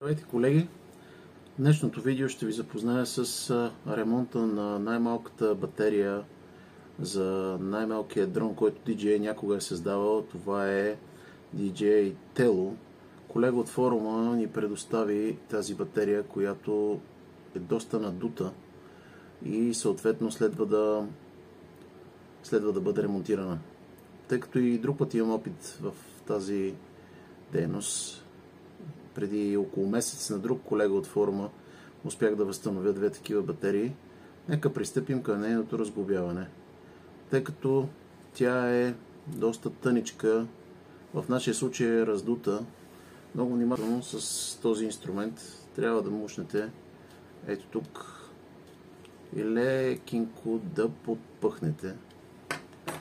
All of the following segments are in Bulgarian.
Здравейте, колеги! В днешното видео ще ви запозная с ремонта на най-малката батерия за най-малкият дрон, който DJI някога е създавал. Това е DJI Tello. Колега от форума ни предостави тази батерия, която е доста надута и съответно следва да бъде ремонтирана. Тъй като и друг път имам опит в тази дейност, преди около месец на друг колега от форума успях да възстановя две такива батерии. Нека пристъпим към нейното разглобяване. Тъй като тя е доста тъничка, в нашия случай е раздута, много внимателно с този инструмент трябва да мушнете ето тук и лекинко да подпъхнете.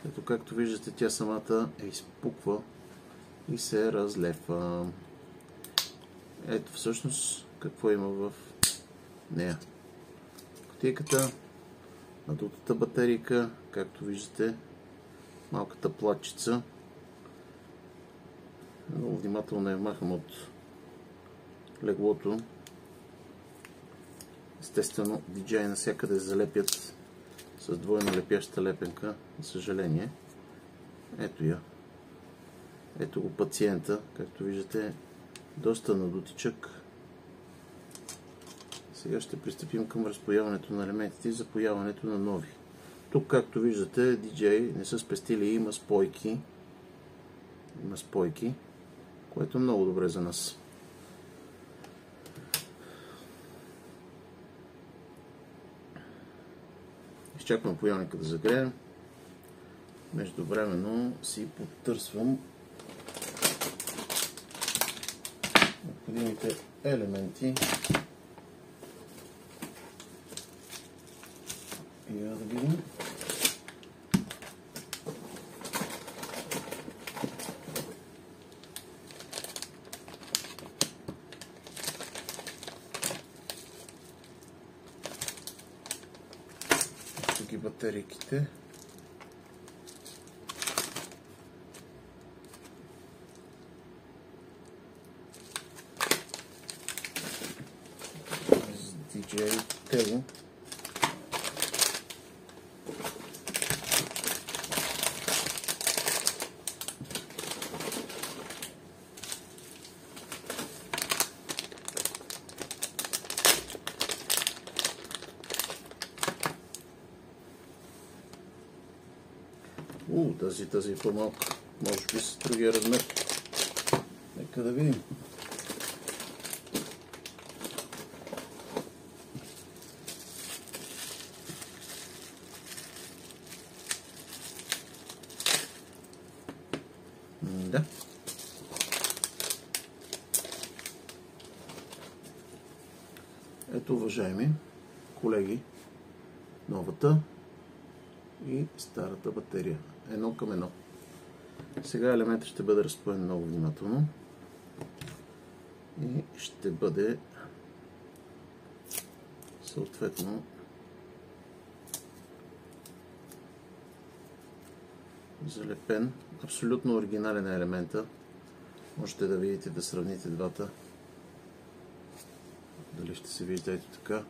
Ето, както виждате, тя самата изпуква и се разлепва. Ето всъщност какво има в нея. Кутийката, надутата батерийка, както виждате, малката платчица. Много внимателно я махам от леглото. Естествено, DJI навсякъде залепят с двойна лепяща лепенка, за съжаление. Ето я. Ето го пациента, както виждате, доста надутичък. Сега ще пристъпим към разпояването на елементите и запояването на нови. Тук, както виждате, DJI не са спестили, има спойки. Има спойки, което е много добре за нас. Изчаквам напоявника да загрее. Междувременно си потърсвам необходимите елементи. И да видим. Тук и батерийките. DJI Tello. Тази е по-малка. Може би с другия размер. Нека да видим. Да. Ето, уважаеми колеги, новата и старата батерия. Едно към едно. Сега елементът ще бъде разпоен много внимателно и ще бъде съответно залепен. Абсолютно оригинален е елемента. Можете да видите, да сравните двата. Дали ще се вижда ето така.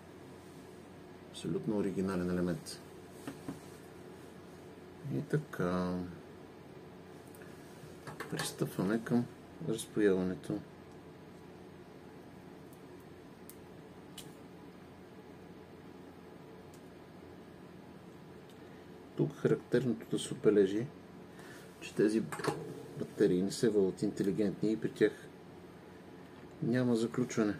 Абсолютно оригинален елемент. И така, пристъпваме към разпояването. Тук характерното да се отбележи, че тези батерии не се вълват интелигентни и при тях няма заключване.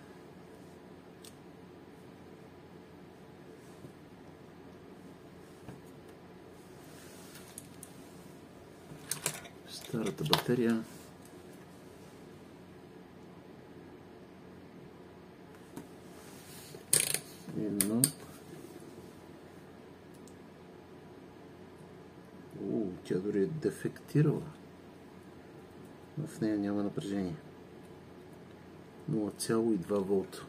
Старата батерия едно. Тя дори е дефектирала. В нея няма напрежение. 0,2 волта.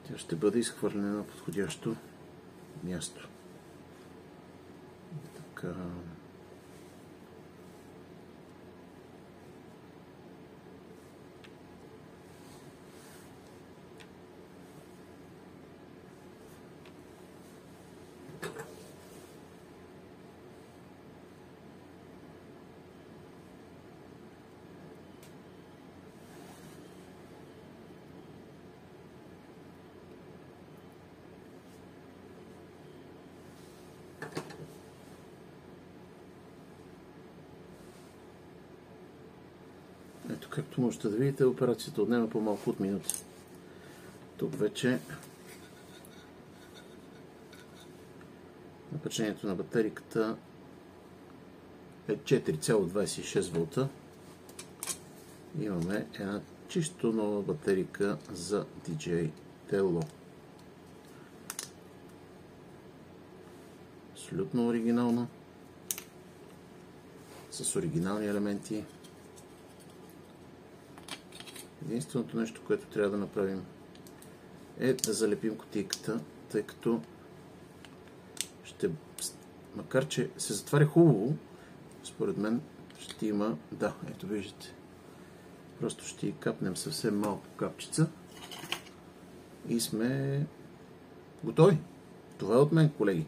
Тя ще бъде изхвърлена на подходящо място. Така. Ето, както можете да видите, операцията отнема по-малко от минута. Тук вече напрежението на батериката е 4,26 волта. Имаме една чисто нова батерика за DJI Tello. Абсолютно оригинална, с оригинални елементи. Единственото нещо, което трябва да направим, е да залепим кутийката, тъй като макар че се затваря хубаво, според мен ще има, да, ето виждате, просто ще и капнем съвсем малко капчица и сме готови. Това е от мен, колеги.